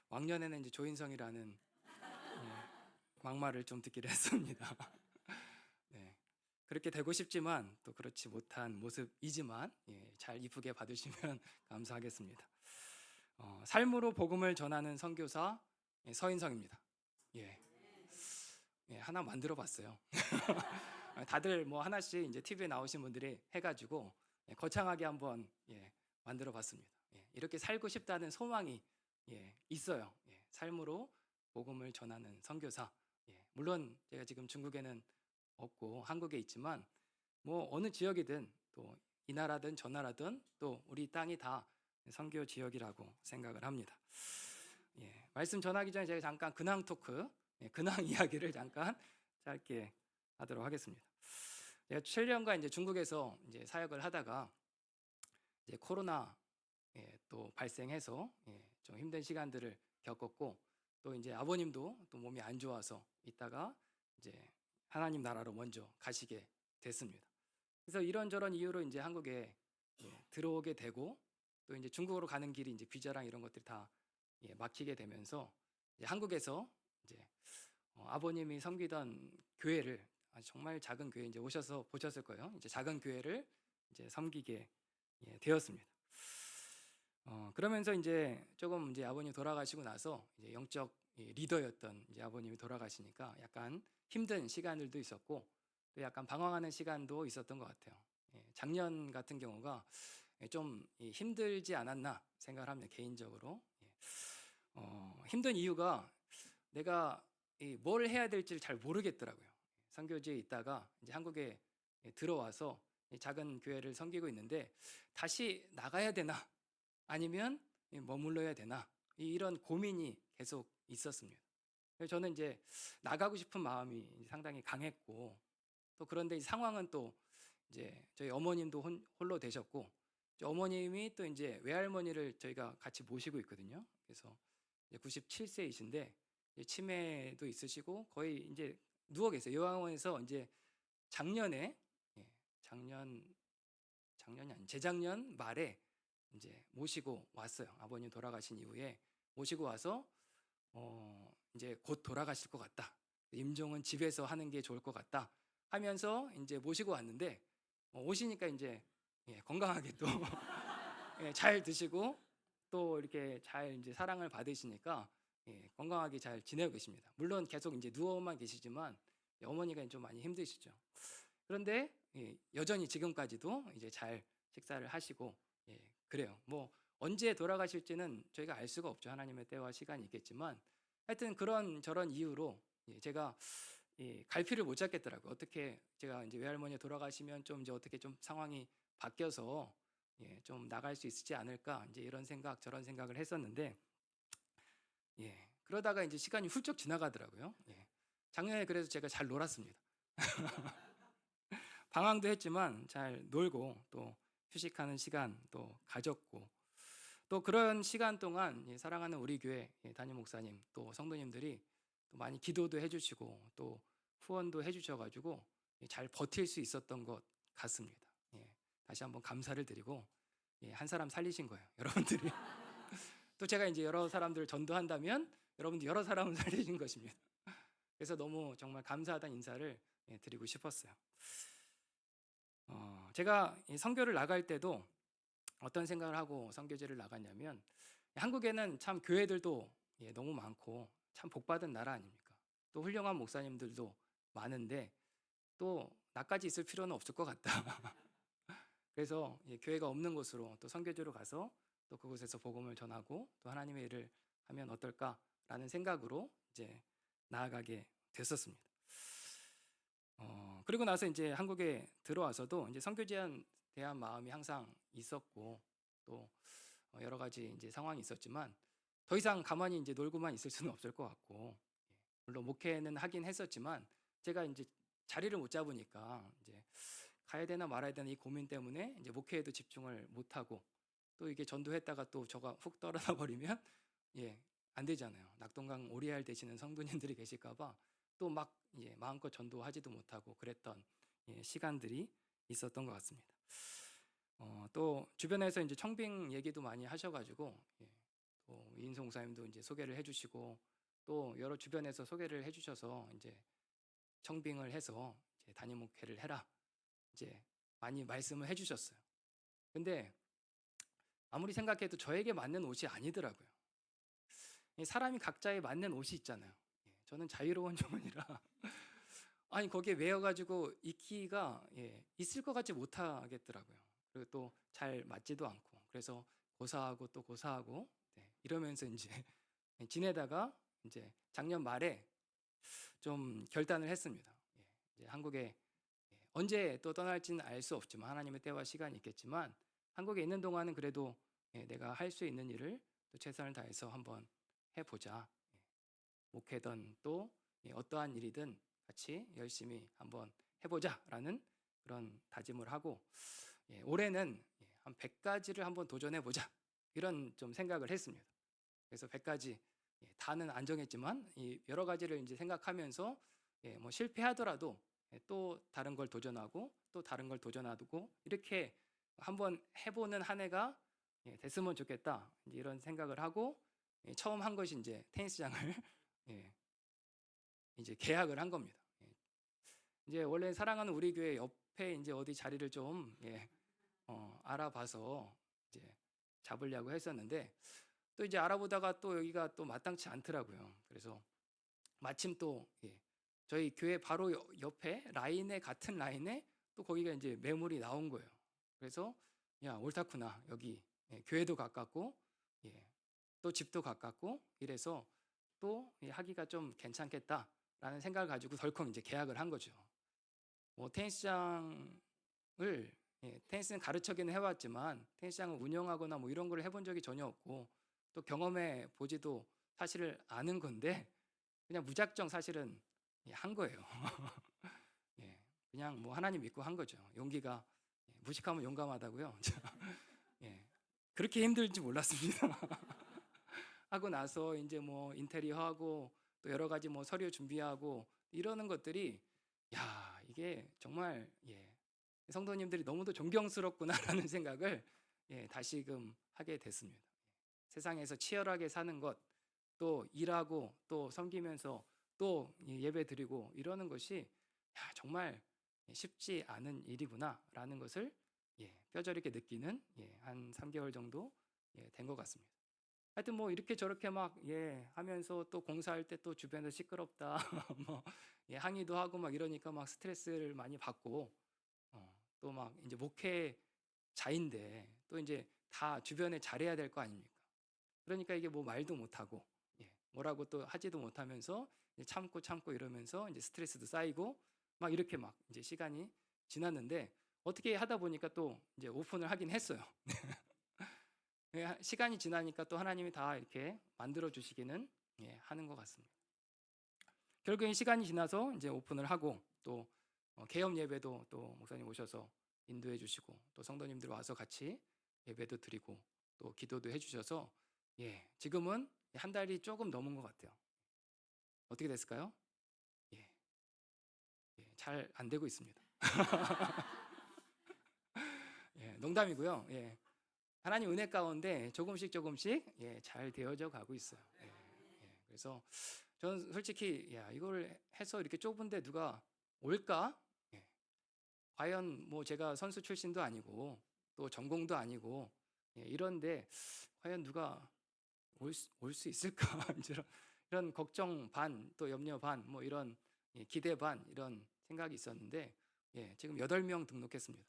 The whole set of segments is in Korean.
왕년에는 이제 조인성이라는 막말을 좀 듣기로 했습니다. 네. 그렇게 되고 싶지만 또 그렇지 못한 모습이지만 잘 이쁘게 봐주시면 감사하겠습니다. 삶으로 복음을 전하는 선교사 서인성입니다. 예. 하나 만들어 봤어요. 다들 뭐 하나씩 이제 TV에 나오신 분들이 해가지고 거창하게 한번 만들어 봤습니다. 이렇게 살고 싶다는 소망이 있어요. 삶으로 복음을 전하는 선교사. 물론 제가 지금 중국에는 없고 한국에 있지만 뭐 어느 지역이든 또 이 나라든 저 나라든 또 우리 땅이 다 선교 지역이라고 생각을 합니다. 말씀 전하기 전에 제가 잠깐 근황 토크, 근황 이야기를 잠깐 짧게 하도록 하겠습니다. 제가 7년간 이제 중국에서 이제 사역을 하다가 이제 코로나 또 발생해서 좀 힘든 시간들을 겪었고, 또 이제 아버님도 또 몸이 안 좋아서 있다가 이제 하나님 나라로 먼저 가시게 됐습니다. 그래서 이런저런 이유로 이제 한국에 들어오게 되고, 또 이제 중국으로 가는 길이 이제 비자랑 이런 것들이 다 막히게 되면서 이제 한국에서 이제 아버님이 섬기던 교회를, 정말 작은 교회 이제 오셔서 보셨을 거예요. 이제 작은 교회를 이제 섬기게 되었습니다. 그러면서 이제 조금 이제 아버님 돌아가시고 나서 이제 영적 리더였던 이제 아버님이 돌아가시니까 약간 힘든 시간들도 있었고, 또 약간 방황하는 시간도 있었던 것 같아요. 작년 같은 경우가 좀 힘들지 않았나 생각을 합니다. 개인적으로. 힘든 이유가 내가 뭘 해야 될지를 잘 모르겠더라고요. 선교지에 있다가 이제 한국에 들어와서 작은 교회를 섬기고 있는데 다시 나가야 되나 아니면 머물러야 되나, 이런 고민이 계속 있었습니다. 그래서 저는 이제 나가고 싶은 마음이 상당히 강했고, 또 그런데 이 상황은 또 이제 저희 어머님도 홀로 되셨고, 어머님이 또 이제 외할머니를 저희가 같이 모시고 있거든요. 그래서 97세이신데 치매도 있으시고 거의 이제 누워 계세요. 요양원에서 이제 작년에 작년이 아니 재작년 말에 이제 모시고 왔어요. 아버님 돌아가신 이후에 모시고 와서 이제 곧 돌아가실 것 같다. 임종은 집에서 하는 게 좋을 것 같다 하면서 이제 모시고 왔는데, 오시니까 이제 건강하게 또 잘 드시고 또 이렇게 잘 이제 사랑을 받으시니까 건강하게 잘 지내고 계십니다. 물론 계속 이제 누워만 계시지만 어머니가 좀 많이 힘드시죠. 그런데 여전히 지금까지도 이제 잘 식사를 하시고 그래요. 뭐 언제 돌아가실지는 저희가 알 수가 없죠. 하나님의 때와 시간이 있겠지만 하여튼 그런 저런 이유로 제가 갈피를 못 잡겠더라고요. 어떻게 제가 이제 외할머니 돌아가시면 좀 이제 어떻게 좀 상황이 바뀌어서 좀 나갈 수 있지 않을까, 이제 이런 생각 저런 생각을 했었는데 그러다가 이제 시간이 훌쩍 지나가더라고요. 작년에 그래서 제가 잘 놀았습니다. 방황도 했지만 잘 놀고 또 휴식하는 시간 또 가졌고, 또 그런 시간 동안 사랑하는 우리 교회 담임 목사님 또 성도님들이 또 많이 기도도 해주시고 또 후원도 해주셔가지고 잘 버틸 수 있었던 것 같습니다. 다시 한번 감사를 드리고 한 사람 살리신 거예요, 여러분들이. 또 제가 이제 여러 사람들을 전도한다면 여러분들 여러 사람을 살리신 것입니다. 그래서 너무 정말 감사하다는 인사를 드리고 싶었어요. 제가 선교를 나갈 때도 어떤 생각을 하고 선교지를 나갔냐면, 한국에는 참 교회들도 너무 많고 참 복받은 나라 아닙니까? 또 훌륭한 목사님들도 많은데 또 나까지 있을 필요는 없을 것 같다. 그래서 교회가 없는 곳으로 또 선교지로 가서 또 그곳에서 복음을 전하고 또 하나님의 일을 하면 어떨까라는 생각으로 이제 나아가게 됐었습니다. 그리고 나서 이제 한국에 들어와서도 이제 선교지에 대한 마음이 항상 있었고, 또 여러 가지 이제 상황이 있었지만 더 이상 가만히 이제 놀고만 있을 수는 없을 것 같고, 물론 목회는 하긴 했었지만 제가 이제 자리를 못 잡으니까 이제 가야 되나 말아야 되나 이 고민 때문에 이제 목회에도 집중을 못 하고, 또 이게 전도했다가 또 저가 훅 떨어져 버리면 안 되잖아요. 낙동강 오리알 되시는 성도님들이 계실까봐 또 막 마음껏 전도하지도 못하고 그랬던 시간들이 있었던 것 같습니다. 또 주변에서 이제 청빙 얘기도 많이 하셔가지고 이인성 목사님도 이제 소개를 해주시고 또 여러 주변에서 소개를 해주셔서 이제 청빙을 해서 이제 담임 목회를 해라 이제 많이 말씀을 해주셨어요. 근데 아무리 생각해도 저에게 맞는 옷이 아니더라고요. 사람이 각자에 맞는 옷이 있잖아요. 저는 자유로운 종원이라 아니 거기에 매여가지고 익히기가 있을 것 같지 못하겠더라고요. 그리고 또 잘 맞지도 않고 그래서 고사하고 또 고사하고 이러면서 이제 지내다가 이제 작년 말에 좀 결단을 했습니다. 이제 한국에 언제 또 떠날지는 알 수 없지만 하나님의 때와 시간이 있겠지만 한국에 있는 동안은 그래도 내가 할 수 있는 일을 또 최선을 다해서 한번 해보자. 목회든 또 어떠한 일이든 같이 열심히 한번 해보자라는 그런 다짐을 하고 올해는 한 100가지를 한번 도전해보자 이런 좀 생각을 했습니다. 그래서 100가지 다는 안 정했지만 여러 가지를 이제 생각하면서 뭐 실패하더라도 또 다른 걸 도전하고 또 다른 걸 도전하고 이렇게 한번 해보는 한 해가 됐으면 좋겠다 이런 생각을 하고 처음 한 것이 이제 테니스장을 이제 계약을 한 겁니다. 이제 원래 사랑하는 우리 교회 옆에 이제 어디 자리를 좀 알아봐서 이제 잡으려고 했었는데 또 이제 알아보다가 또 여기가 또 마땅치 않더라고요. 그래서 마침 또 저희 교회 바로 옆에 라인에 같은 라인에 또 거기가 이제 매물이 나온 거예요. 그래서 야 옳다구나 여기 교회도 가깝고 또 집도 가깝고 이래서 또 하기가 좀 괜찮겠다라는 생각을 가지고 덜컥 이제 계약을 한 거죠. 뭐 테니스장을 테니스는 가르쳐기는 해왔지만 테니스장을 운영하거나 뭐 이런 걸 해본 적이 전혀 없고 또 경험해 보지도 사실을 아는 건데 그냥 무작정 사실은 한 거예요. 그냥 뭐 하나님 믿고 한 거죠. 용기가 무식하면 용감하다고요. 그렇게 힘들지 몰랐습니다. 하고 나서 이제 뭐 인테리어 하고 또 여러 가지 뭐 서류 준비하고 이러는 것들이 야 이게 정말 성도님들이 너무도 존경스럽구나라는 생각을 다시금 하게 됐습니다. 세상에서 치열하게 사는 것, 또 일하고 또 섬기면서 또 예배 드리고 이러는 것이 야, 정말 쉽지 않은 일이구나라는 것을 뼈저리게 느끼는 한 3개월 정도 된 것 같습니다. 하여튼 뭐 이렇게 저렇게 막 하면서 또 공사할 때 또 주변에서 시끄럽다 뭐 항의도 하고 막 이러니까 막 스트레스를 많이 받고 또 막 이제 목회자인데 또 이제 다 주변에 잘해야 될 거 아닙니까? 그러니까 이게 뭐 말도 못하고 뭐라고 또 하지도 못하면서 참고 이러면서 이제 스트레스도 쌓이고 막 이렇게 막 이제 시간이 지났는데 어떻게 하다 보니까 또 이제 오픈을 하긴 했어요. 시간이 지나니까 또 하나님이 다 이렇게 만들어 주시기는 하는 것 같습니다. 결국엔 시간이 지나서 이제 오픈을 하고 또 개업 예배도 또 목사님 오셔서 인도해 주시고 또 성도님들 와서 같이 예배도 드리고 또 기도도 해주셔서 지금은 한 달이 조금 넘은 것 같아요. 어떻게 됐을까요? 잘 안 되고 있습니다. 농담이고요. 하나님 은혜 가운데 조금씩 잘 되어져 가고 있어요. 그래서 저는 솔직히 이걸 해서 이렇게 좁은데 누가 올까? 과연 뭐 제가 선수 출신도 아니고 또 전공도 아니고 이런데 과연 누가 올 수 있을까? 이런 걱정 반 또 염려 반 뭐 이런 기대 반 이런 생각이 있었는데 지금 8명 등록했습니다.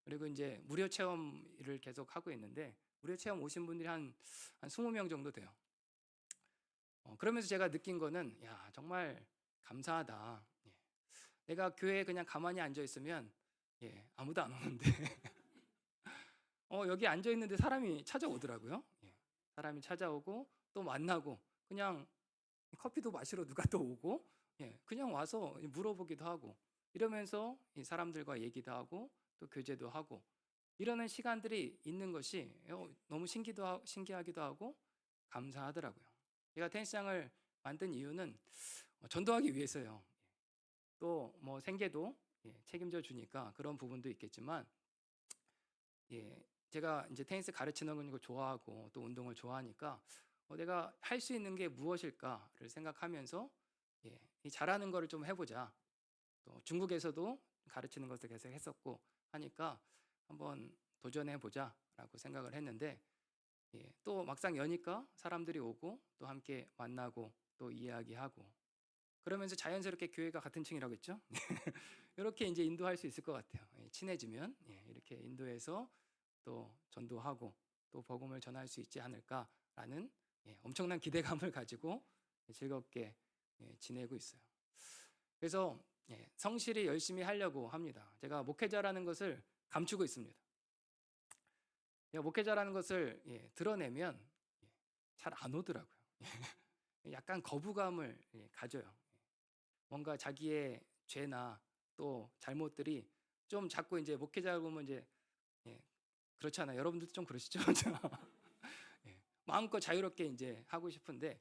그리고 이제 무료 체험을 계속 하고 있는데 무료 체험 오신 분들이 한 20명 정도 돼요. 그러면서 제가 느낀 거는 야 정말 감사하다. 내가 교회에 그냥 가만히 앉아 있으면 아무도 안 오는데 여기 앉아 있는데 사람이 찾아오더라고요. 사람이 찾아오고 또 만나고 그냥 커피도 마시러 누가 또 오고 그냥 와서 물어보기도 하고 이러면서 이 사람들과 얘기도 하고 또 교제도 하고 이러는 시간들이 있는 것이 너무 신기하기도 하고 감사하더라고요. 제가 테니스장을 만든 이유는 전도하기 위해서요. 또 뭐 생계도 책임져 주니까 그런 부분도 있겠지만 제가 이제 테니스 가르치는 걸 좋아하고 또 운동을 좋아하니까 내가 할 수 있는 게 무엇일까를 생각하면서 이 잘하는 거를 좀 해보자. 또 중국에서도 가르치는 것을 계속 했었고 하니까 한번 도전해 보자라고 생각을 했는데 또 막상 여니까 사람들이 오고 또 함께 만나고 또 이야기하고 그러면서 자연스럽게 교회가 같은 층이라고 했죠. 이렇게 이제 인도할 수 있을 것 같아요. 친해지면 이렇게 인도해서 또 전도하고 또 복음을 전할 수 있지 않을까라는 엄청난 기대감을 가지고 즐겁게 지내고 있어요. 그래서 성실히 열심히 하려고 합니다. 제가 목회자라는 것을 감추고 있습니다. 제가 목회자라는 것을 드러내면 잘 안 오더라고요. 약간 거부감을 가져요. 뭔가 자기의 죄나 또 잘못들이 좀 자꾸 이제 목회자 보면 이제 그렇잖아요. 여러분들도 좀 그러시죠? 마음껏 자유롭게 이제 하고 싶은데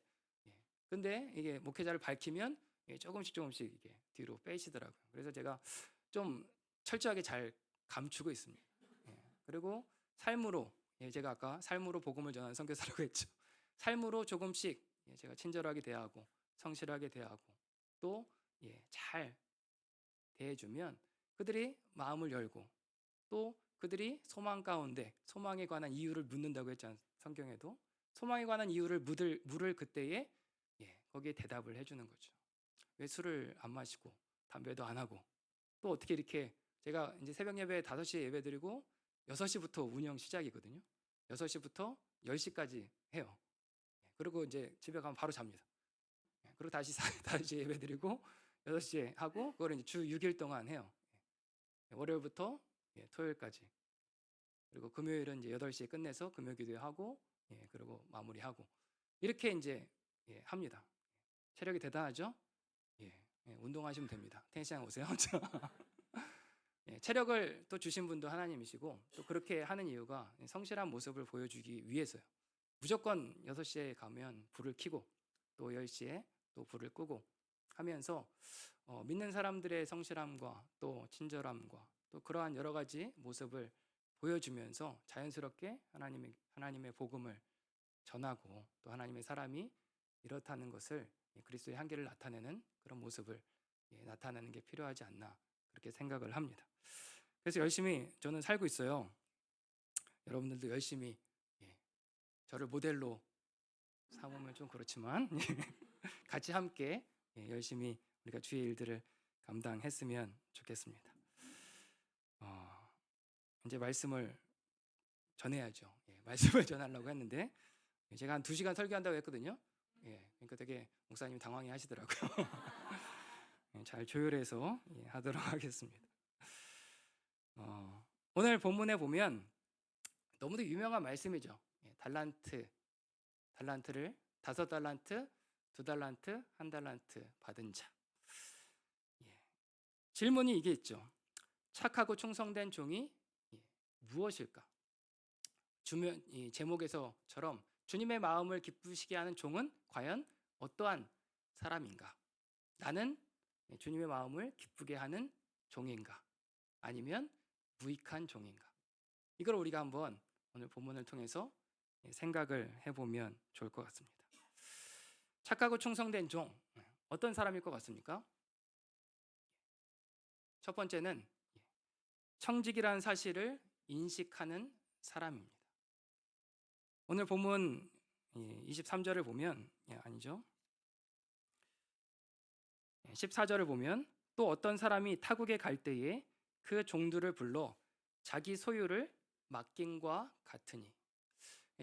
근데 이게 목회자를 밝히면 조금씩 이게 뒤로 빼시더라고요. 그래서 제가 좀 철저하게 잘 감추고 있습니다. 그리고 삶으로 제가 아까 삶으로 복음을 전하는 선교사라고 했죠. 삶으로 조금씩 제가 친절하게 대하고 성실하게 대하고 또 잘 대해주면 그들이 마음을 열고 또 그들이 소망 가운데 소망에 관한 이유를 묻는다고 했잖아요. 성경에도 소망에 관한 이유를 물을 그때에 거기에 대답을 해주는 거죠. 왜 술을 안 마시고 담배도 안 하고 또 어떻게 이렇게 제가 이제 새벽 예배 5시에 예배 드리고 6시부터 운영 시작이거든요. 6시부터 10시까지 해요. 그리고 이제 집에 가면 바로 잡니다. 그리고 다시 5시에 예배 드리고 6시에 하고 그걸 이제 주 6일 동안 해요. 월요일부터 토요일까지. 그리고 금요일은 이제 8시에 끝내서 금요 기도하고 그리고 마무리하고 이렇게 이제 합니다. 체력이 대단하죠? 운동하시면 됩니다. 테니스장 오세요. 체력을 또 주신 분도 하나님이시고 또 그렇게 하는 이유가 성실한 모습을 보여주기 위해서요. 무조건 6시에 가면 불을 켜고 또 10시에 또 불을 끄고 하면서 믿는 사람들의 성실함과 또 친절함과 또 그러한 여러 가지 모습을 보여주면서 자연스럽게 하나님의 복음을 전하고 또 하나님의 사람이 이렇다는 것을 그리스도의 한계를 나타내는 그런 모습을 나타내는 게 필요하지 않나 그렇게 생각을 합니다. 그래서 열심히 저는 살고 있어요. 여러분들도 열심히 저를 모델로 삼으면 좀 그렇지만 같이 함께 열심히 우리가 주의 일들을 감당했으면 좋겠습니다. 이제 말씀을 전해야죠. 말씀을 전하려고 했는데 제가 한 2시간 설교한다고 했거든요. 그러니까 되게 목사님이 당황해 하시더라고요. 잘 조율해서 하도록 하겠습니다. 오늘 본문에 보면 너무도 유명한 말씀이죠. 달란트를 5달란트, 2달란트, 1달란트 받은 자. 질문이 이게 있죠. 착하고 충성된 종이 무엇일까? 이 제목에서처럼 주님의 마음을 기쁘시게 하는 종은 과연 어떠한 사람인가? 나는 주님의 마음을 기쁘게 하는 종인가? 아니면 무익한 종인가? 이걸 우리가 한번 오늘 본문을 통해서 생각을 해보면 좋을 것 같습니다. 착하고 충성된 종, 어떤 사람일 것 같습니까? 첫 번째는 청직이라는 사실을 인식하는 사람입니다. 오늘 본문 23절을 보면 아니죠. 14절을 보면 또 어떤 사람이 타국에 갈 때에 그 종들을 불러 자기 소유를 맡김과 같으니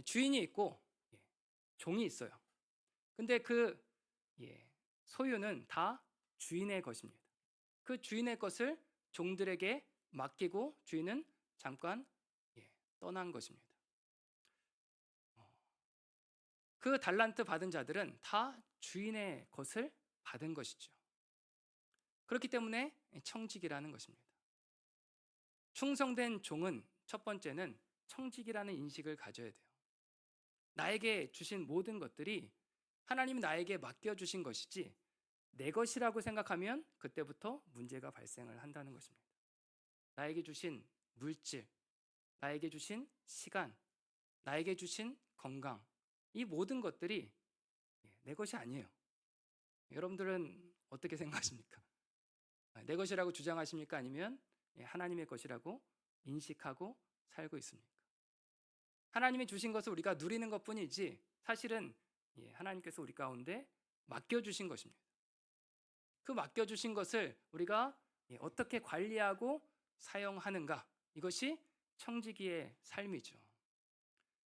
주인이 있고 종이 있어요. 근데 그 소유는 다 주인의 것입니다. 그 주인의 것을 종들에게 맡기고 주인은 잠깐 떠난 것입니다. 그 달란트 받은 자들은 다 주인의 것을 받은 것이죠. 그렇기 때문에 청직이라는 것입니다. 충성된 종은 첫 번째는 청직이라는 인식을 가져야 돼요. 나에게 주신 모든 것들이 하나님이 나에게 맡겨주신 것이지 내 것이라고 생각하면 그때부터 문제가 발생을 한다는 것입니다. 나에게 주신 물질, 나에게 주신 시간, 나에게 주신 건강, 이 모든 것들이 내 것이 아니에요. 여러분들은 어떻게 생각하십니까? 내 것이라고 주장하십니까? 아니면 하나님의 것이라고 인식하고 살고 있습니까? 하나님이 주신 것을 우리가 누리는 것뿐이지 사실은 하나님께서 우리 가운데 맡겨주신 것입니다. 그 맡겨주신 것을 우리가 어떻게 관리하고 사용하는가, 이것이 청지기의 삶이죠.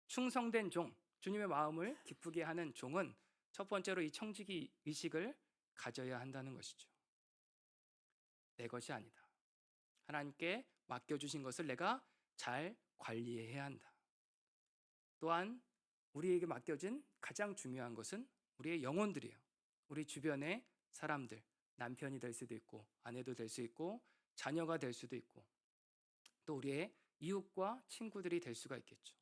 충성된 종, 주님의 마음을 기쁘게 하는 종은 첫 번째로 이 청지기 의식을 가져야 한다는 것이죠. 내 것이 아니다. 하나님께 맡겨주신 것을 내가 잘 관리해야 한다. 또한 우리에게 맡겨진 가장 중요한 것은 우리의 영혼들이에요. 우리 주변의 사람들, 남편이 될 수도 있고 아내도 될 수 있고 자녀가 될 수도 있고 또 우리의 이웃과 친구들이 될 수가 있겠죠.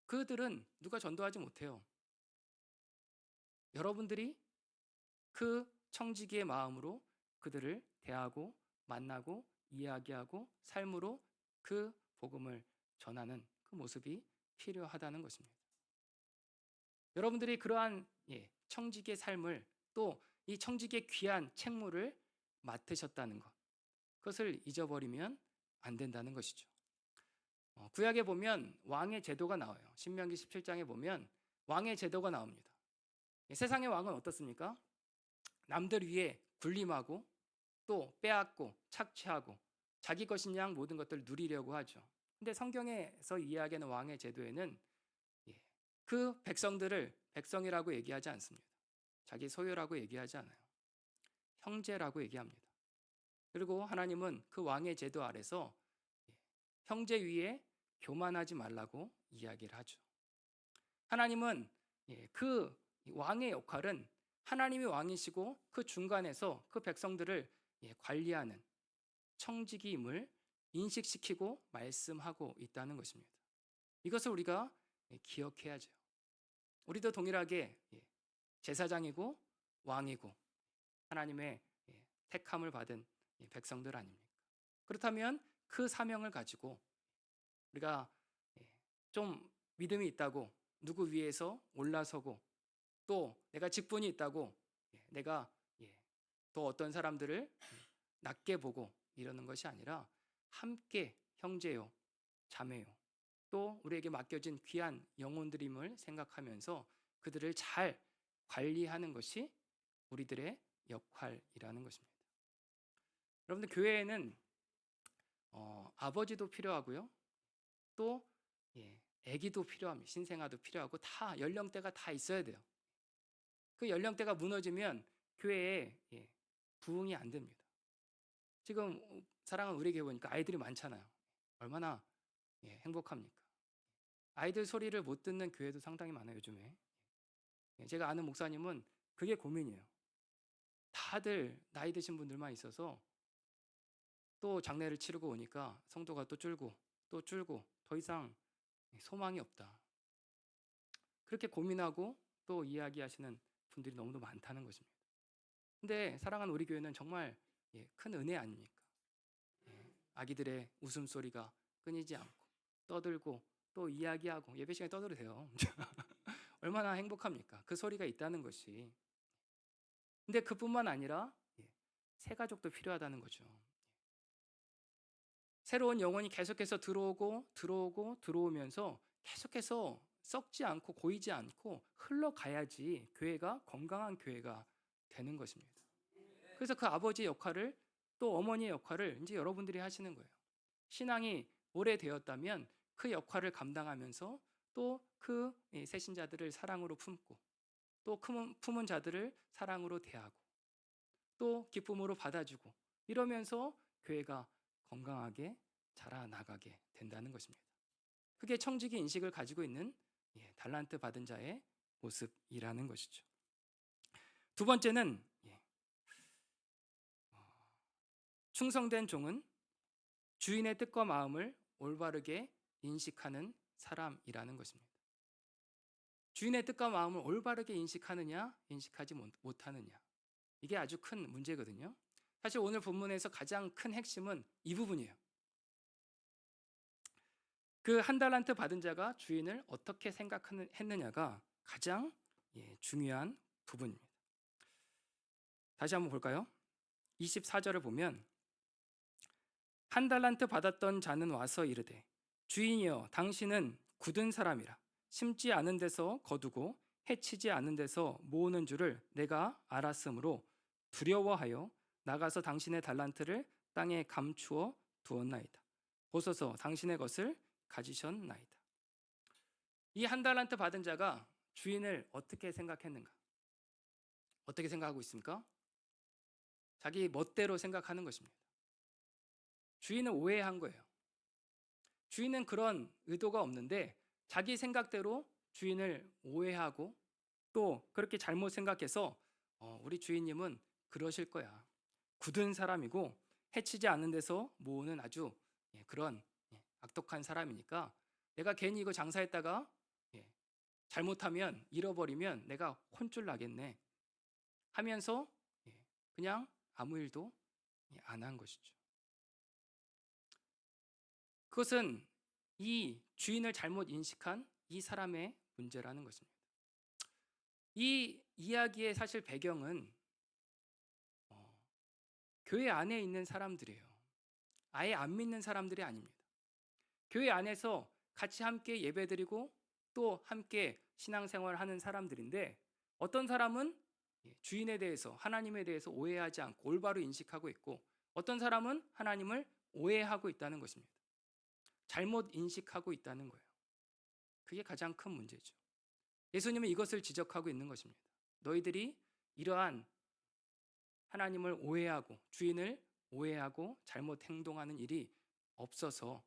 그들은 누가 전도하지 못해요. 여러분들이 그 청지기의 마음으로 그들을 대하고 만나고 이야기하고 삶으로 그 복음을 전하는 그 모습이 필요하다는 것입니다. 여러분들이 그러한 청지기의 삶을 또 이 청지기의 귀한 책무를 맡으셨다는 것, 그것을 잊어버리면 안 된다는 것이죠. 구약에 보면 왕의 제도가 나와요. 신명기 17장에 보면 왕의 제도가 나옵니다. 세상의 왕은 어떻습니까? 남들 위에 군림하고 또 빼앗고 착취하고 자기 것인 양 모든 것들을 누리려고 하죠. 근데 성경에서 이야기하는 왕의 제도에는 그 백성들을 백성이라고 얘기하지 않습니다. 자기 소유라고 얘기하지 않아요. 형제라고 얘기합니다. 그리고 하나님은 그 왕의 제도 아래서 형제 위에 교만하지 말라고 이야기를 하죠. 하나님은 그 왕의 역할은 하나님이 왕이시고 그 중간에서 그 백성들을 관리하는 청지기임을 인식시키고 말씀하고 있다는 것입니다. 이것을 우리가 기억해야죠. 우리도 동일하게 제사장이고 왕이고 하나님의 택함을 받은 백성들 아닙니까? 그렇다면 그 사명을 가지고 우리가 좀 믿음이 있다고 누구 위에서 올라서고 또 내가 직분이 있다고 내가 또 어떤 사람들을 낮게 보고 이러는 것이 아니라 함께 형제요, 자매요, 또 우리에게 맡겨진 귀한 영혼들임을 생각하면서 그들을 잘 관리하는 것이 우리들의 역할이라는 것입니다. 여러분들 교회에는 아버지도 필요하고요, 또 아기도 필요합니다. 신생아도 필요하고 다 연령대가 다 있어야 돼요. 그 연령대가 무너지면 교회에 부흥이 안 됩니다. 지금 사랑하는 우리 교회 보니까 아이들이 많잖아요. 얼마나 행복합니까? 아이들 소리를 못 듣는 교회도 상당히 많아요, 요즘에. 제가 아는 목사님은 그게 고민이에요. 다들 나이 드신 분들만 있어서 또 장례를 치르고 오니까 성도가 또 줄고 또 줄고 더 이상 소망이 없다. 그렇게 고민하고 또 이야기하시는 분들이 너무도 많다는 것입니다. 근데 사랑하는 우리 교회는 정말 큰 은혜 아닙니까? 아기들의 웃음소리가 끊이지 않고 떠들고 또 이야기하고 예배 시간에 떠들어도 돼요. 얼마나 행복합니까? 그 소리가 있다는 것이. 근데 그뿐만 아니라 새 가족도 필요하다는 거죠. 새로운 영혼이 계속해서 들어오면서 계속해서 썩지 않고 고이지 않고 흘러가야지 교회가 건강한 교회가 되는 것입니다. 그래서 그 아버지의 역할을 또 어머니의 역할을 이제 여러분들이 하시는 거예요. 신앙이 오래되었다면 그 역할을 감당하면서 또 그 새신자들을 사랑으로 품고 또 품은 자들을 사랑으로 대하고 또 기쁨으로 받아주고 이러면서 교회가 건강하게 자라나가게 된다는 것입니다. 그게 청지기 인식을 가지고 있는 달란트 받은 자의 모습이라는 것이죠. 두 번째는 충성된 종은 주인의 뜻과 마음을 올바르게 인식하는 사람이라는 것입니다. 주인의 뜻과 마음을 올바르게 인식하느냐, 인식하지 못하느냐. 이게 아주 큰 문제거든요. 사실 오늘 본문에서 가장 큰 핵심은 이 부분이에요. 그 한 달란트 받은 자가 주인을 어떻게 생각했느냐가 가장 중요한 부분입니다. 다시 한번 볼까요? 24절을 보면 한 달란트 받았던 자는 와서 이르되 주인이여 당신은 굳은 사람이라 심지 않은 데서 거두고 해치지 않은 데서 모으는 줄을 내가 알았으므로 두려워하여 나가서 당신의 달란트를 땅에 감추어 두었나이다. 보소서 당신의 것을 가지셨나이다. 이 한 달란트 받은 자가 주인을 어떻게 생각했는가? 어떻게 생각하고 있습니까? 자기 멋대로 생각하는 것입니다. 주인을 오해한 거예요. 주인은 그런 의도가 없는데 자기 생각대로 주인을 오해하고 또 그렇게 잘못 생각해서 우리 주인님은 그러실 거야. 굳은 사람이고 해치지 않는 데서 모으는 아주 그런 악독한 사람이니까 내가 괜히 이거 장사했다가 잘못하면 잃어버리면 내가 혼쭐 나겠네 하면서 그냥 아무 일도 안 한 것이죠. 그것은 이 주인을 잘못 인식한 이 사람의 문제라는 것입니다. 이 이야기의 사실 배경은 교회 안에 있는 사람들이에요. 아예 안 믿는 사람들이 아닙니다. 교회 안에서 같이 함께 예배드리고 또 함께 신앙생활을 하는 사람들인데 어떤 사람은 주인에 대해서 하나님에 대해서 오해하지 않고 올바로 인식하고 있고 어떤 사람은 하나님을 오해하고 있다는 것입니다. 잘못 인식하고 있다는 거예요. 그게 가장 큰 문제죠. 예수님은 이것을 지적하고 있는 것입니다. 너희들이 이러한 하나님을 오해하고 주인을 오해하고 잘못 행동하는 일이 없어서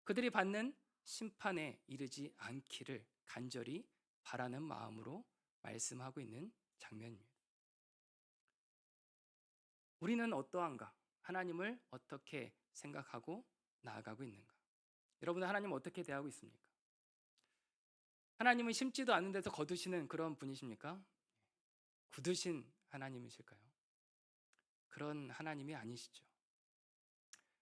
그들이 받는 심판에 이르지 않기를 간절히 바라는 마음으로 말씀하고 있는 장면입니다. 우리는 어떠한가? 하나님을 어떻게 생각하고 나아가고 있는가? 여러분 하나님 어떻게 대하고 있습니까? 하나님은 심지도 않은 데서 거두시는 그런 분이십니까? 굳으신 하나님이실까요? 그런 하나님이 아니시죠.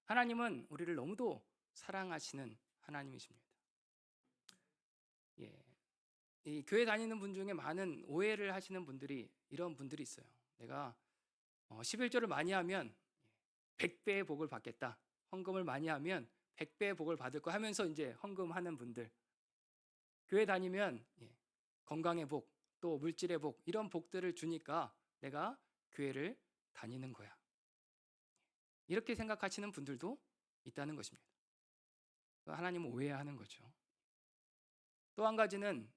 하나님은 우리를 너무도 사랑하시는 하나님이십니다. 이 교회 다니는 분 중에 많은 오해를 하시는 분들이 이런 분들이 있어요. 내가 11조를 많이 하면 100배의 복을 받겠다. 헌금을 많이 하면 100배의 복을 받을 거 하면서 이제 헌금하는 분들. 교회 다니면 건강의 복, 또 물질의 복 이런 복들을 주니까 내가 교회를 다니는 거야. 이렇게 생각하시는 분들도 있다는 것입니다. 하나님을 오해하는 거죠. 또 한 가지는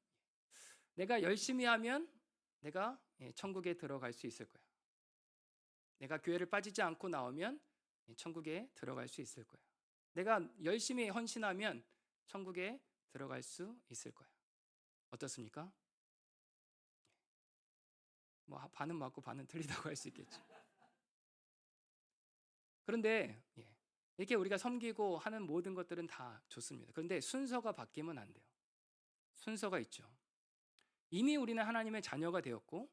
내가 열심히 하면 내가 천국에 들어갈 수 있을 거야. 내가 교회를 빠지지 않고 나오면 천국에 들어갈 수 있을 거야. 내가 열심히 헌신하면 천국에 들어갈 수 있을 거야. 어떻습니까? 뭐 반은 맞고 반은 틀리다고 할 수 있겠죠. 그런데 이렇게 우리가 섬기고 하는 모든 것들은 다 좋습니다. 그런데 순서가 바뀌면 안 돼요. 순서가 있죠. 이미 우리는 하나님의 자녀가 되었고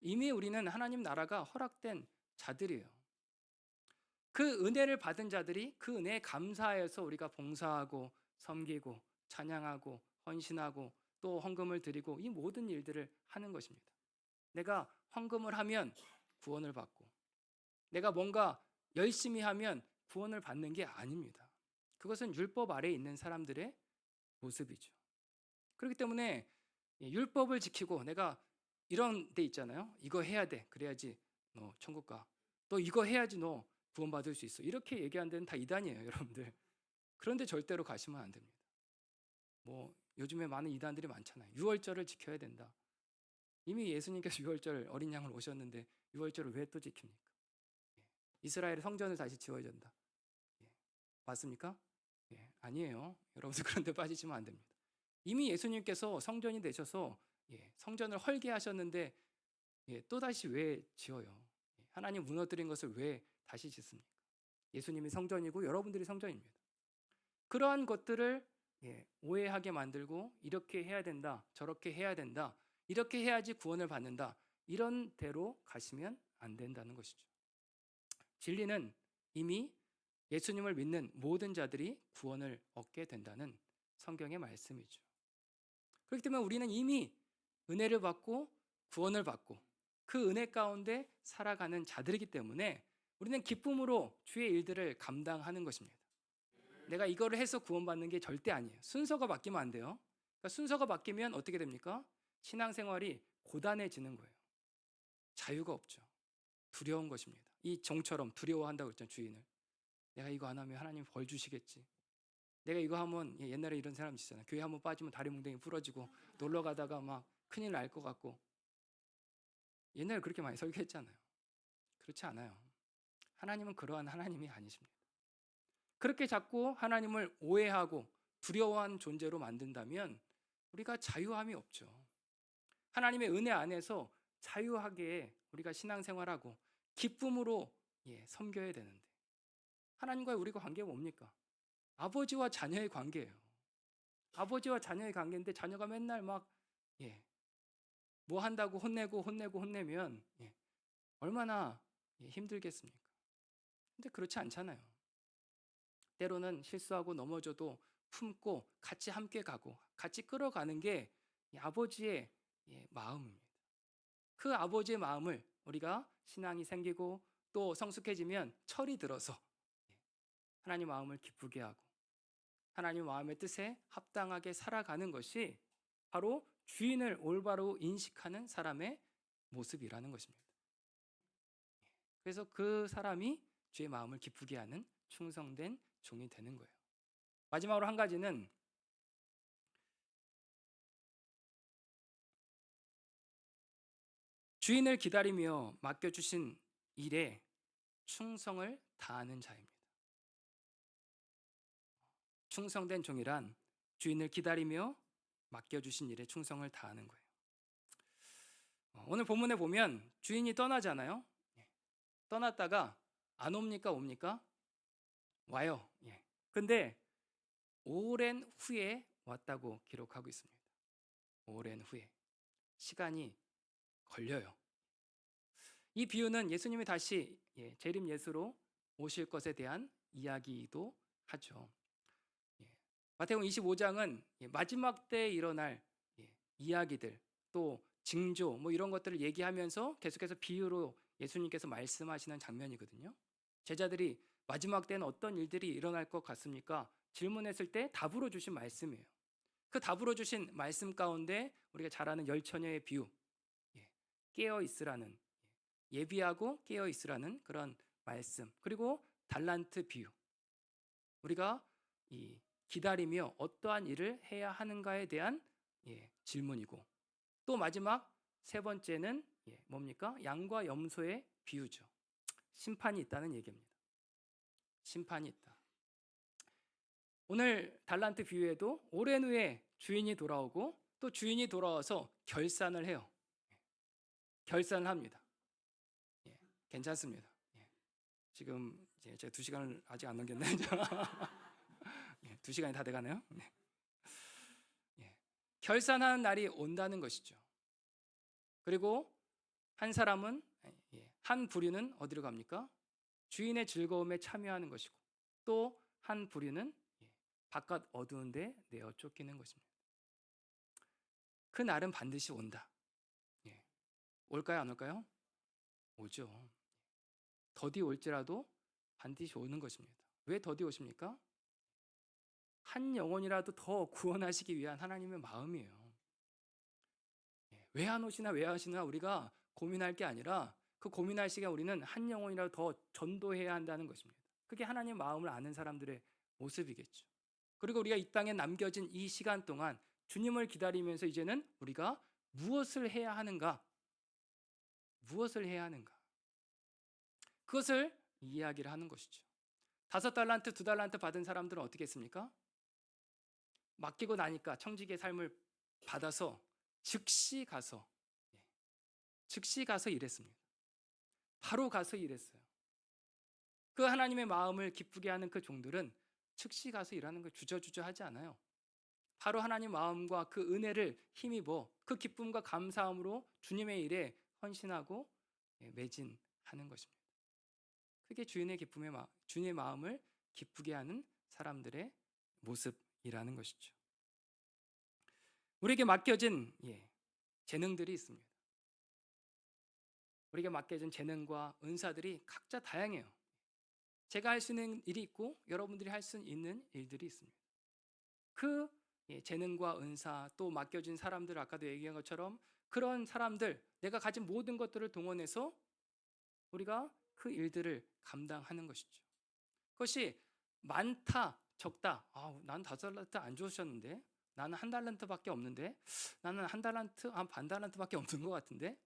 이미 우리는 하나님 나라가 허락된 자들이에요. 그 은혜를 받은 자들이 그 은혜에 감사해서 우리가 봉사하고 섬기고 찬양하고 헌신하고 또 헌금을 드리고 이 모든 일들을 하는 것입니다. 내가 헌금을 하면 구원을 받고 내가 뭔가 열심히 하면 구원을 받는 게 아닙니다. 그것은 율법 아래에 있는 사람들의 모습이죠. 그렇기 때문에 율법을 지키고 내가 이런 데 있잖아요. 이거 해야 돼. 그래야지 너 천국 가. 또 이거 해야지 너 구원받을 수 있어. 이렇게 얘기하는 데는 다 이단이에요, 여러분들. 그런데 절대로 가시면 안 됩니다. 뭐 요즘에 많은 이단들이 많잖아요. 유월절을 지켜야 된다. 이미 예수님께서 유월절 어린 양을 오셨는데 유월절을 왜 또 지킵니까? 이스라엘의 성전을 다시 지어야 된다. 맞습니까? 아니에요. 여러분들 그런 데 빠지시면 안 됩니다. 이미 예수님께서 성전이 되셔서 성전을 헐게 하셨는데 또다시 왜 지어요? 하나님 무너뜨린 것을 왜 다시 짓습니까? 예수님이 성전이고 여러분들이 성전입니다. 그러한 것들을 오해하게 만들고 이렇게 해야 된다, 저렇게 해야 된다, 이렇게 해야지 구원을 받는다, 이런 대로 가시면 안 된다는 것이죠. 진리는 이미 예수님을 믿는 모든 자들이 구원을 얻게 된다는 성경의 말씀이죠. 그렇기 때문에 우리는 이미 은혜를 받고 구원을 받고 그 은혜 가운데 살아가는 자들이기 때문에 우리는 기쁨으로 주의 일들을 감당하는 것입니다. 내가 이거를 해서 구원받는 게 절대 아니에요. 순서가 바뀌면 안 돼요. 그러니까 순서가 바뀌면 어떻게 됩니까? 신앙생활이 고단해지는 거예요. 자유가 없죠. 두려운 것입니다. 이 종처럼 두려워한다고 그랬잖아요. 주인을. 내가 이거 안 하면 하나님 벌 주시겠지. 내가 이거 하면, 옛날에 이런 사람 있잖아요. 교회 한번 빠지면 다리 뭉댕이 부러지고 놀러 가다가 막 큰일 날 것 같고. 옛날에 그렇게 많이 설교했잖아요. 그렇지 않아요. 하나님은 그러한 하나님이 아니십니다. 그렇게 자꾸 하나님을 오해하고 두려워한 존재로 만든다면 우리가 자유함이 없죠. 하나님의 은혜 안에서 자유하게 우리가 신앙생활하고 기쁨으로 섬겨야 되는데 하나님과의 우리가 관계가 뭡니까? 아버지와 자녀의 관계예요. 아버지와 자녀의 관계인데 자녀가 맨날 막 뭐 한다고 혼내면 얼마나 힘들겠습니까? 근데 그렇지 않잖아요. 때로는 실수하고 넘어져도 품고 같이 함께 가고 같이 끌어가는 게 아버지의 마음입니다. 그 아버지의 마음을 우리가 신앙이 생기고 또 성숙해지면 철이 들어서 하나님 마음을 기쁘게 하고 하나님 마음의 뜻에 합당하게 살아가는 것이 바로 주인을 올바로 인식하는 사람의 모습이라는 것입니다. 그래서 그 사람이 주의 마음을 기쁘게 하는 충성된 종이 되는 거예요. 마지막으로 한 가지는 주인을 기다리며 맡겨주신 일에 충성을 다하는 자입니다. 충성된 종이란 주인을 기다리며 맡겨주신 일에 충성을 다하는 거예요. 오늘 본문에 보면 주인이 떠나잖아요. 떠났다가 안 옵니까? 옵니까? 와요. 근데 오랜 후에 왔다고 기록하고 있습니다. 오랜 후에. 시간이 걸려요. 이 비유는 예수님이 다시 재림 예수로 오실 것에 대한 이야기이기도 하죠. 마태복음 25장은 마지막 때에 일어날 이야기들 또 징조 뭐 이런 것들을 얘기하면서 계속해서 비유로 예수님께서 말씀하시는 장면이거든요. 제자들이 마지막 때는 어떤 일들이 일어날 것 같습니까? 질문했을 때 답으로 주신 말씀이에요. 그 답으로 주신 말씀 가운데 우리가 잘 아는 열처녀의 비유, 깨어 있으라는, 예비하고 깨어 있으라는 그런 말씀, 그리고 달란트 비유. 우리가 이 기다리며 어떠한 일을 해야 하는가에 대한 질문이고, 또 마지막 세 번째는 뭡니까? 양과 염소의 비유죠. 심판이 있다는 얘기입니다. 심판이 있다. 오늘 달란트 비유에도 오랜 후에 주인이 돌아오고 또 주인이 돌아와서 결산을 해요. 결산을 합니다. 괜찮습니다. 지금 이제 제가 2시간을 아직 안 넘겼나요? 2시간이 다 돼가네요. 결산하는 날이 온다는 것이죠. 그리고 한 사람은 한 부류는 어디로 갑니까? 주인의 즐거움에 참여하는 것이고 또 한 부류는 바깥 어두운 데 내어 쫓기는 것입니다. 그 날은 반드시 온다. 올까요? 안 올까요? 오죠. 더디 올지라도 반드시 오는 것입니다. 왜 더디 오십니까? 한 영혼이라도 더 구원하시기 위한 하나님의 마음이에요. 왜 안 오시나 왜 하시나 우리가 고민할 게 아니라 그 고민할 시간 우리는 한 영혼이라도 더 전도해야 한다는 것입니다. 그게 하나님의 마음을 아는 사람들의 모습이겠죠. 그리고 우리가 이 땅에 남겨진 이 시간 동안 주님을 기다리면서 이제는 우리가 무엇을 해야 하는가? 무엇을 해야 하는가? 그것을 이야기를 하는 것이죠. 5달란트, 2달란트 받은 사람들은 어떻게 했습니까? 맡기고 나니까 청지기의 삶을 받아서 즉시 가서 일했습니다. 바로 가서 일했어요. 그 하나님의 마음을 기쁘게 하는 그 종들은 즉시 가서 일하는 걸 주저주저 하지 않아요. 바로 하나님 마음과 그 은혜를 힘입어 그 기쁨과 감사함으로 주님의 일에 헌신하고 매진하는 것입니다. 그게 주인의 기쁨의 주님의 마음을 기쁘게 하는 사람들의 모습이라는 것이죠. 우리에게 맡겨진 재능들이 있습니다. 우리에게 맡겨진 재능과 은사들이 각자 다양해요. 제가 할 수 있는 일이 있고 여러분들이 할 수 있는 일들이 있습니다. 그 재능과 은사 또 맡겨진 사람들, 아까도 얘기한 것처럼 그런 사람들, 내가 가진 모든 것들을 동원해서 우리가 그 일들을 감당하는 것이죠. 그것이 많다 적다, 난 5달란트 안 주셨는데, 나는 1달란트밖에 없는데, 나는 1달란트 한 반달란트밖에 없는 것 같은데,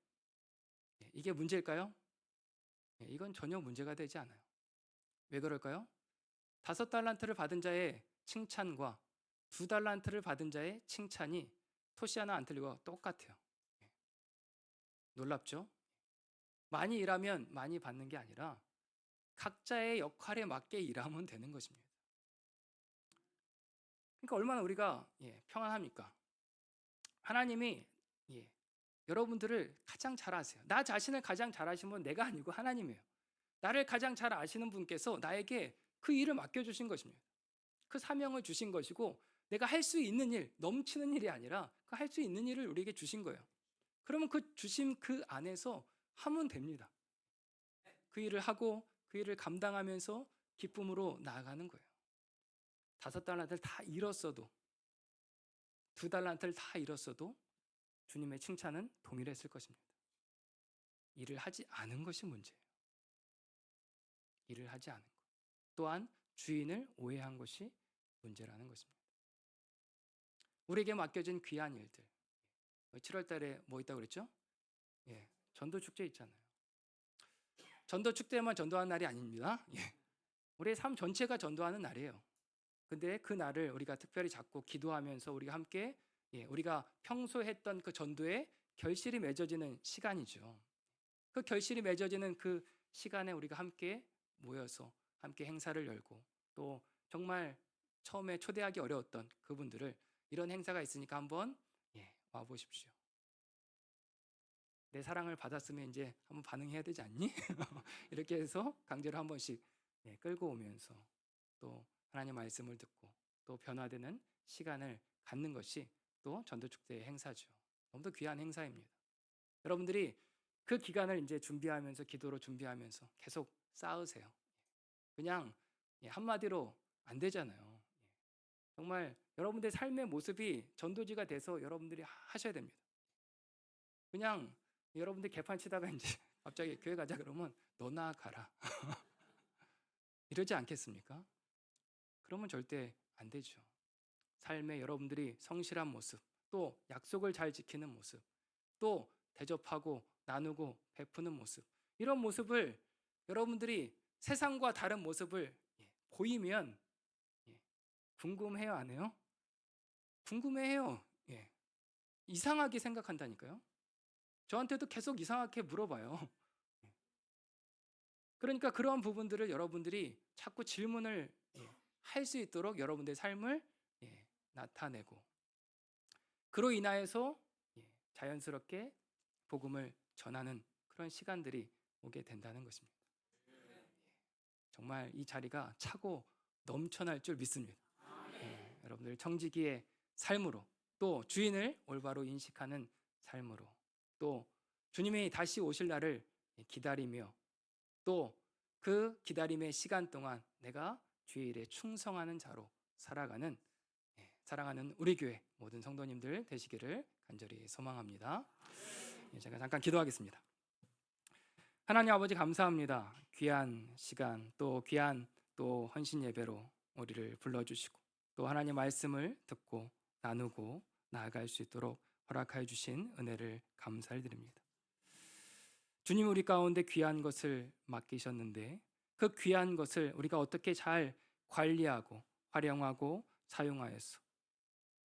이게 문제일까요? 이건 전혀 문제가 되지 않아요. 왜 그럴까요? 5달란트를 받은 자의 칭찬과 2달란트를 받은 자의 칭찬이 토시 하나 안 틀리고 똑같아요. 놀랍죠? 많이 일하면 많이 받는 게 아니라 각자의 역할에 맞게 일하면 되는 것입니다. 그러니까 얼마나 우리가 평안합니까? 하나님이 여러분들을 가장 잘 아세요. 나 자신을 가장 잘 아시는 분 내가 아니고 하나님이에요. 나를 가장 잘 아시는 분께서 나에게 그 일을 맡겨주신 것입니다. 그 사명을 주신 것이고, 내가 할 수 있는 일, 넘치는 일이 아니라 그 할 수 있는 일을 우리에게 주신 거예요. 그러면 그 주심 그 안에서 하면 됩니다. 그 일을 하고 그 일을 감당하면서 기쁨으로 나아가는 거예요. 5달란트를 다 잃었어도, 2달란트를 다 잃었어도 주님의 칭찬은 동일했을 것입니다. 일을 하지 않은 것이 문제예요. 일을 하지 않은 것. 또한 주인을 오해한 것이 문제라는 것입니다. 우리에게 맡겨진 귀한 일들. 7월 달에 뭐 있다고 그랬죠? 전도 축제 있잖아요. 전도 축제만 전도하는 날이 아닙니다. 우리의 삶 전체가 전도하는 날이에요. 근데 그 날을 우리가 특별히 잡고 기도하면서 우리가 함께 우리가 평소 했던 그 전도에 결실이 맺어지는 시간이죠. 그 결실이 맺어지는 그 시간에 우리가 함께 모여서 함께 행사를 열고, 또 정말 처음에 초대하기 어려웠던 그분들을 이런 행사가 있으니까 한번 와 보십시오. 내 사랑을 받았으면 이제 한번 반응해야 되지 않니? 이렇게 해서 강제로 한 번씩 끌고 오면서 또 하나님 말씀을 듣고 또 변화되는 시간을 갖는 것이 또 전도축제의 행사죠. 너무도 귀한 행사입니다. 여러분들이 그 기간을 이제 준비하면서, 기도로 준비하면서 계속 쌓으세요. 그냥 한마디로 안 되잖아요. 정말 여러분들의 삶의 모습이 전도지가 돼서 여러분들이 하셔야 됩니다. 그냥 여러분들 개판 치다가 이제 갑자기 교회 가자 그러면 너나 가라. 이러지 않겠습니까? 그러면 절대 안 되죠. 삶에 여러분들이 성실한 모습, 또 약속을 잘 지키는 모습, 또 대접하고 나누고 베푸는 모습, 이런 모습을 여러분들이 세상과 다른 모습을 보이면 궁금해요, 안 해요? 궁금해해요. 이상하게 생각한다니까요. 저한테도 계속 이상하게 물어봐요. 그러니까 그러한 부분들을 여러분들이 자꾸 질문을 할 수 있도록 여러분들의 삶을 나타내고, 그로 인하여서 자연스럽게 복음을 전하는 그런 시간들이 오게 된다는 것입니다. 정말 이 자리가 차고 넘쳐날 줄 믿습니다. 여러분들 청지기의 삶으로, 또 주인을 올바로 인식하는 삶으로, 또 주님이 다시 오실 날을 기다리며, 또 그 기다림의 시간 동안 내가 주의 일에 충성하는 자로 살아가는 사랑하는 우리 교회 모든 성도님들 되시기를 간절히 소망합니다. 제가 잠깐 기도하겠습니다. 하나님 아버지, 감사합니다. 귀한 시간, 또 귀한 또 헌신 예배로 우리를 불러주시고, 또 하나님 말씀을 듣고 나누고 나아갈 수 있도록 허락하여 주신 은혜를 감사를 드립니다. 주님, 우리 가운데 귀한 것을 맡기셨는데 그 귀한 것을 우리가 어떻게 잘 관리하고 활용하고 사용하여서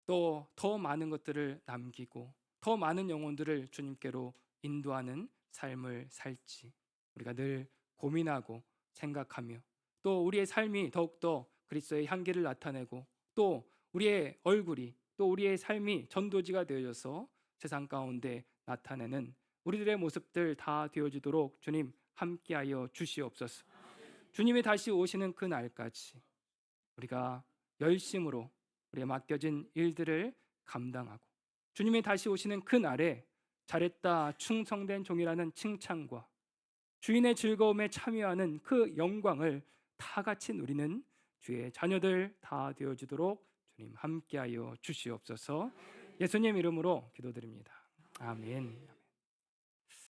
또 더 많은 것들을 남기고 더 많은 영혼들을 주님께로 인도하는 삶을 살지 우리가 늘 고민하고 생각하며, 또 우리의 삶이 더욱더 그리스도의 향기를 나타내고, 또 우리의 얼굴이, 또 우리의 삶이 전도지가 되어져서 세상 가운데 나타내는 우리들의 모습들 다 되어지도록 주님 함께하여 주시옵소서. 주님이 다시 오시는 그 날까지 우리가 열심으로 우리의 맡겨진 일들을 감당하고 주님이 다시 오시는 그 날에 잘했다 충성된 종이라는 칭찬과 주인의 즐거움에 참여하는 그 영광을 다 같이 누리는 주의 자녀들 다 되어주도록 주님 함께하여 주시옵소서. 예수님 이름으로 기도드립니다. 아멘.